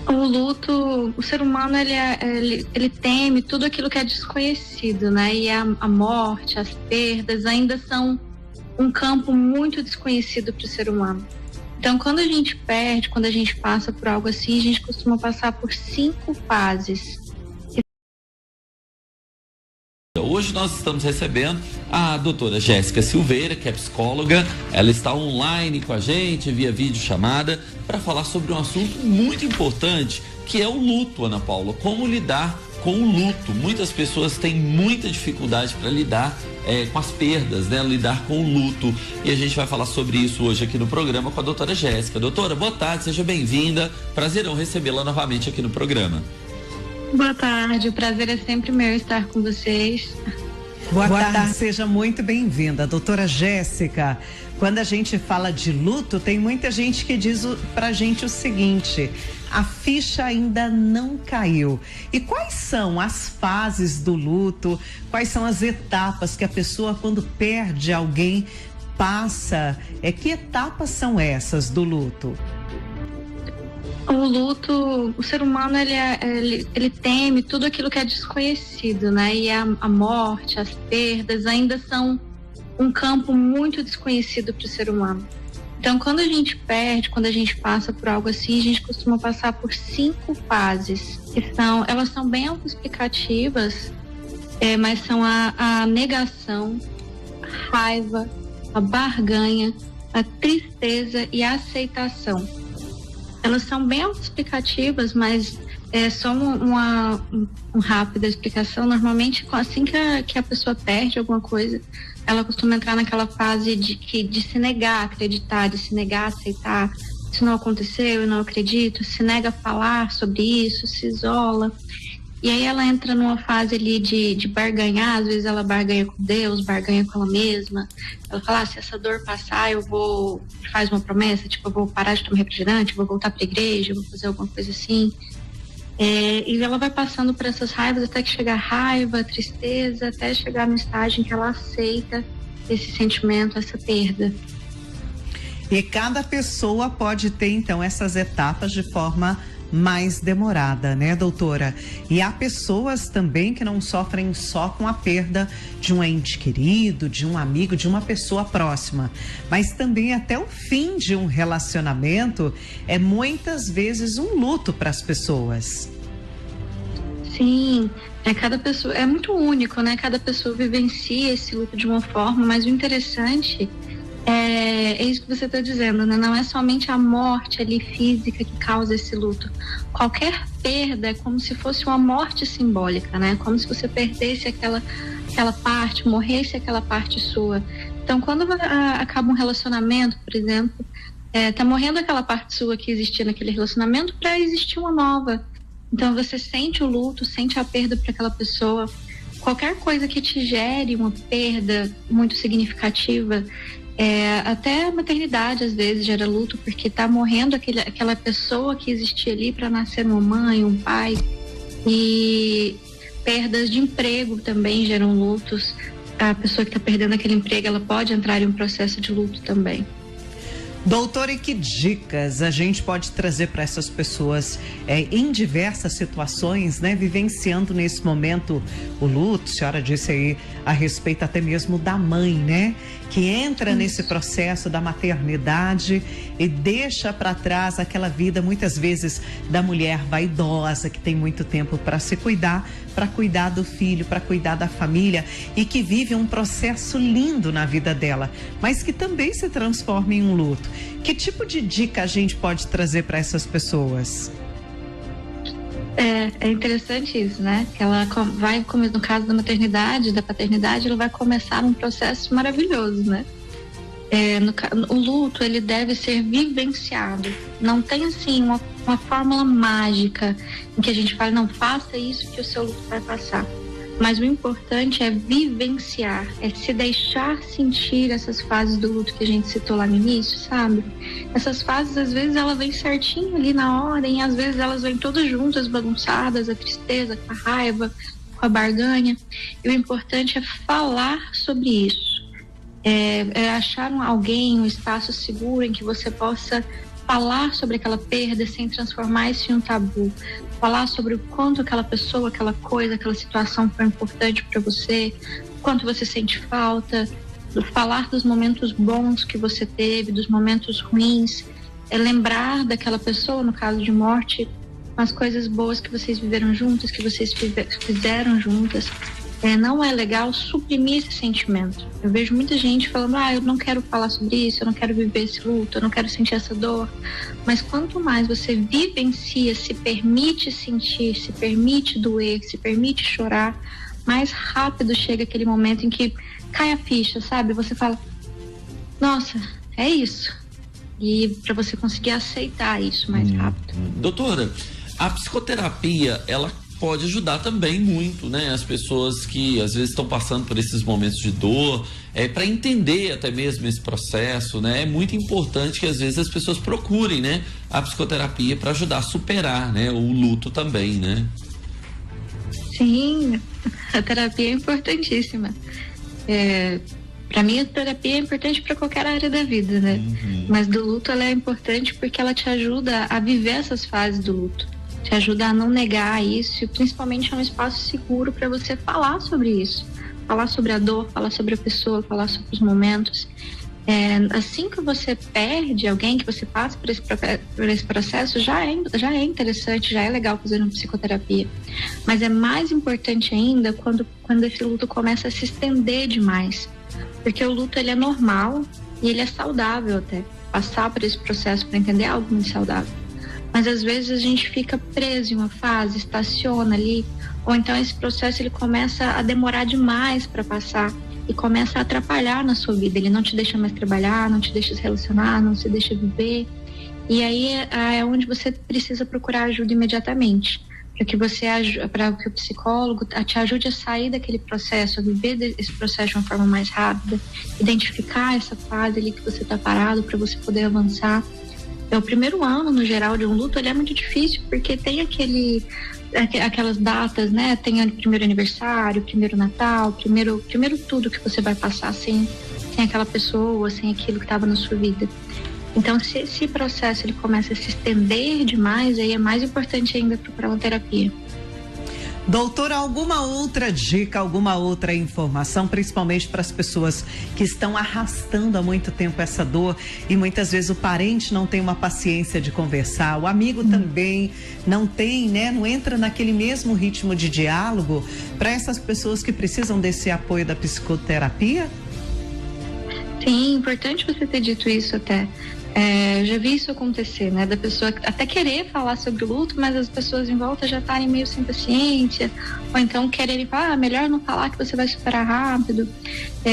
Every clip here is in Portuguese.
O luto, o ser humano, ele teme tudo aquilo que é desconhecido, né? E a morte, as perdas ainda são um campo muito desconhecido para o ser humano. Então, quando a gente perde, quando a gente passa por algo assim, a gente costuma passar por 5 fases. Hoje nós estamos recebendo a doutora Jéssica Silveira, que é psicóloga. Ela está online com a gente via videochamada para falar sobre um assunto muito importante, que é o luto, Ana Paula. Como lidar com o luto. Muitas pessoas têm muita dificuldade para lidar com as perdas, né? Lidar com o luto. E a gente vai falar sobre isso hoje aqui no programa com a doutora Jéssica. Doutora, boa tarde, seja bem-vinda. Prazerão recebê-la novamente aqui no programa. Boa tarde, o prazer é sempre meu estar com vocês. Boa tarde, seja muito bem-vinda, doutora Jéssica. Quando a gente fala de luto, tem muita gente que diz pra gente o seguinte: a ficha ainda não caiu. E quais são as fases do luto? Quais são as etapas que a pessoa, quando perde alguém, passa? Que etapas são essas do luto? O luto, o ser humano, ele teme tudo aquilo que é desconhecido, né? E a morte, as perdas ainda são um campo muito desconhecido para o ser humano. Então, quando a gente perde, quando a gente passa por algo assim, a gente costuma passar por 5 fases, elas são bem autoexplicativas, mas são a negação, a raiva, a barganha, a tristeza e a aceitação. Elas são bem autoexplicativas, mas só uma rápida explicação. Normalmente, assim que a pessoa perde alguma coisa, ela costuma entrar naquela fase de se negar a acreditar, de se negar a aceitar. Isso não aconteceu, eu não acredito. Se nega a falar sobre isso, se isola. E aí ela entra numa fase ali de barganhar. Às vezes ela barganha com Deus, barganha com ela mesma. Ela fala, se essa dor passar, faz uma promessa, tipo, eu vou parar de tomar refrigerante, vou voltar para a igreja, vou fazer alguma coisa assim. E ela vai passando por essas raivas até que chega a raiva, a tristeza, até chegar no estágio em que ela aceita esse sentimento, essa perda. E cada pessoa pode ter, então, essas etapas de forma mais demorada, né, doutora? E há pessoas também que não sofrem só com a perda de um ente querido, de um amigo, de uma pessoa próxima, mas também até o fim de um relacionamento é muitas vezes um luto para as pessoas. Sim, cada pessoa é muito único, né? Cada pessoa vivencia esse luto de uma forma, mas o interessante é isso que você está dizendo, né? Não é somente a morte ali física que causa esse luto. Qualquer perda é como se fosse uma morte simbólica, né? Como se você perdesse aquela parte, morresse aquela parte sua. Então, quando acaba um relacionamento, por exemplo, tá morrendo aquela parte sua que existia naquele relacionamento para existir uma nova. Então, você sente o luto, sente a perda para aquela pessoa. Qualquer coisa que te gere uma perda muito significativa, até a maternidade às vezes gera luto, porque tá morrendo aquela pessoa que existia ali para nascer uma mãe, um pai. E perdas de emprego também geram lutos. A pessoa que está perdendo aquele emprego, ela pode entrar em um processo de luto também. Doutora, e que dicas a gente pode trazer para essas pessoas em diversas situações, né? Vivenciando nesse momento o luto, a senhora disse aí a respeito até mesmo da mãe, né? Que entra nesse processo da maternidade e deixa para trás aquela vida, muitas vezes, da mulher vaidosa, que tem muito tempo para se cuidar, para cuidar do filho, para cuidar da família e que vive um processo lindo na vida dela, mas que também se transforma em um luto. Que tipo de dica a gente pode trazer para essas pessoas? É interessante isso, né? Que ela vai, no caso da maternidade, da paternidade, ela vai começar um processo maravilhoso, né? O luto, ele deve ser vivenciado. Não tem, assim, uma fórmula mágica em que a gente fala, não, faça isso que o seu luto vai passar. Mas o importante é vivenciar, é se deixar sentir essas fases do luto que a gente citou lá no início, sabe? Essas fases, às vezes, ela vem certinho ali na hora, e às vezes elas vêm todas juntas, bagunçadas, a tristeza, com a raiva, com a barganha. E o importante é falar sobre isso. Achar alguém, um espaço seguro em que você possa falar sobre aquela perda sem transformar isso em um tabu, falar sobre o quanto aquela pessoa, aquela coisa, aquela situação foi importante para você, o quanto você sente falta, falar dos momentos bons que você teve, dos momentos ruins, lembrar daquela pessoa, no caso de morte, as coisas boas que vocês viveram juntas, que vocês fizeram juntas. Não é legal suprimir esse sentimento. Eu vejo muita gente falando, eu não quero falar sobre isso, eu não quero viver esse luto, eu não quero sentir essa dor. Mas quanto mais você vivencia, se permite sentir, se permite doer, se permite chorar, mais rápido chega aquele momento em que cai a ficha, sabe? Você fala, nossa, é isso. E para você conseguir aceitar isso mais rápido. Doutora, a psicoterapia, ela pode ajudar também muito, né? As pessoas que às vezes estão passando por esses momentos de dor, para entender até mesmo esse processo, né? É muito importante que às vezes as pessoas procurem, né, a psicoterapia para ajudar a superar, né, o luto também, né? Sim, a terapia é importantíssima. Para mim, a terapia é importante para qualquer área da vida, né? Mas do luto ela é importante porque ela te ajuda a viver essas fases do luto. Te ajuda a não negar isso e principalmente é um espaço seguro para você falar sobre isso. Falar sobre a dor, falar sobre a pessoa, falar sobre os momentos. Assim que você perde alguém, que você passa por esse processo, já é interessante, já é legal fazer uma psicoterapia. Mas é mais importante ainda quando esse luto começa a se estender demais. Porque o luto ele é normal e ele é saudável até. Passar por esse processo para entender é algo muito saudável. Mas às vezes a gente fica preso em uma fase, estaciona ali, ou então esse processo ele começa a demorar demais para passar e começa a atrapalhar na sua vida. Ele não te deixa mais trabalhar, não te deixa se relacionar, não te deixa viver. E aí é onde você precisa procurar ajuda imediatamente, para que o psicólogo te ajude a sair daquele processo, a viver esse processo de uma forma mais rápida, identificar essa fase ali que você está parado para você poder avançar. O primeiro ano, no geral, de um luto, ele é muito difícil, porque tem aquelas datas, né? Tem o primeiro aniversário, o primeiro Natal, primeiro tudo que você vai passar sem aquela pessoa, sem aquilo que estava na sua vida. Então, se esse processo ele começa a se estender demais, aí é mais importante ainda procurar uma terapia. Doutora, alguma outra dica, alguma outra informação, principalmente para as pessoas que estão arrastando há muito tempo essa dor e muitas vezes o parente não tem uma paciência de conversar, o amigo também não tem, né? Não entra naquele mesmo ritmo de diálogo, para essas pessoas que precisam desse apoio da psicoterapia? Sim, importante você ter dito isso até. Já vi isso acontecer, né? Da pessoa até querer falar sobre o luto, mas as pessoas em volta já estarem meio sem paciência, ou então quererem falar, melhor não falar que você vai superar rápido.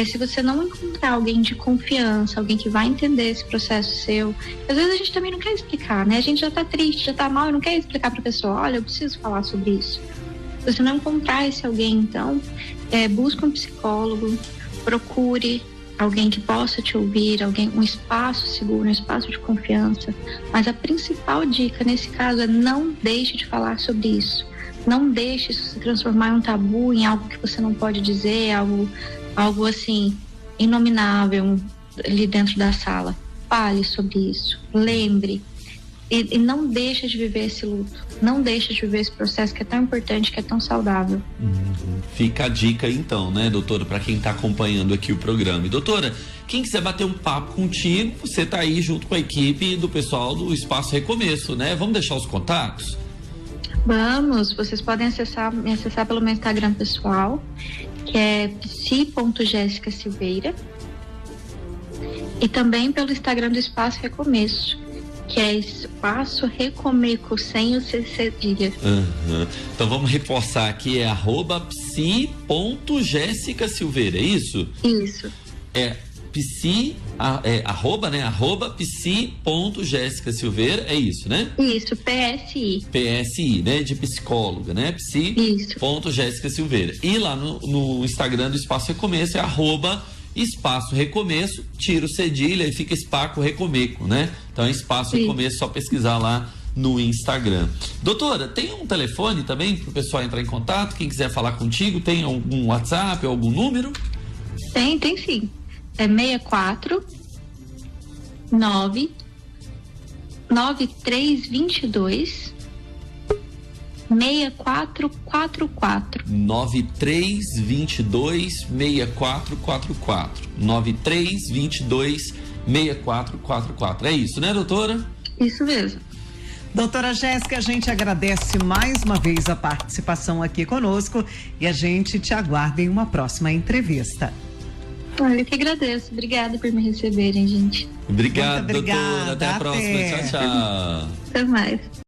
Se você não encontrar alguém de confiança, alguém que vai entender esse processo seu, às vezes a gente também não quer explicar, né? A gente já tá triste, já tá mal e não quer explicar pra pessoa, olha, eu preciso falar sobre isso. Se você não encontrar esse alguém, então, busque um psicólogo, procure alguém que possa te ouvir, um espaço seguro, um espaço de confiança. Mas a principal dica nesse caso é não deixe de falar sobre isso. Não deixe isso se transformar em um tabu, em algo que você não pode dizer, algo assim, inominável ali dentro da sala. Fale sobre isso, lembre. E não deixe de viver esse luto. Não deixe de viver esse processo que é tão importante, que é tão saudável. Fica a dica então, né, doutora, para quem está acompanhando aqui o programa. E, doutora, quem quiser bater um papo contigo, você tá aí junto com a equipe do pessoal do Espaço Recomeço, né? Vamos deixar os contatos? Vamos, vocês podem me acessar pelo meu Instagram pessoal, que é psi.jessicasilveira, e também pelo Instagram do Espaço Recomeço, que é Espaço Recomeço, sem o cedilha. Então vamos reforçar aqui, é @psi.jessicasilveira, é isso? Isso. Arroba, né? @psi.jessicasilveira, é isso, né? Isso, PSI. PSI, né? De psicóloga, né? psi.jessicasilveira. E lá no Instagram do Espaço Recomeço é @Espaço Recomeço, tira o cedilha e fica Espaço Recomeço, né? Então é Espaço Recomeço, só pesquisar lá no Instagram. Doutora, tem um telefone também para o pessoal entrar em contato? Quem quiser falar contigo, tem algum WhatsApp, algum número? Tem sim. É 64 9 9322 6444. 9322 6444. 9322 6444. É isso, né, doutora? Isso mesmo. Doutora Jéssica, a gente agradece mais uma vez a participação aqui conosco e a gente te aguarda em uma próxima entrevista. Olha, eu que agradeço. Obrigada por me receberem, gente. Obrigado, doutora. Até a próxima. Tchau, tchau. Até mais.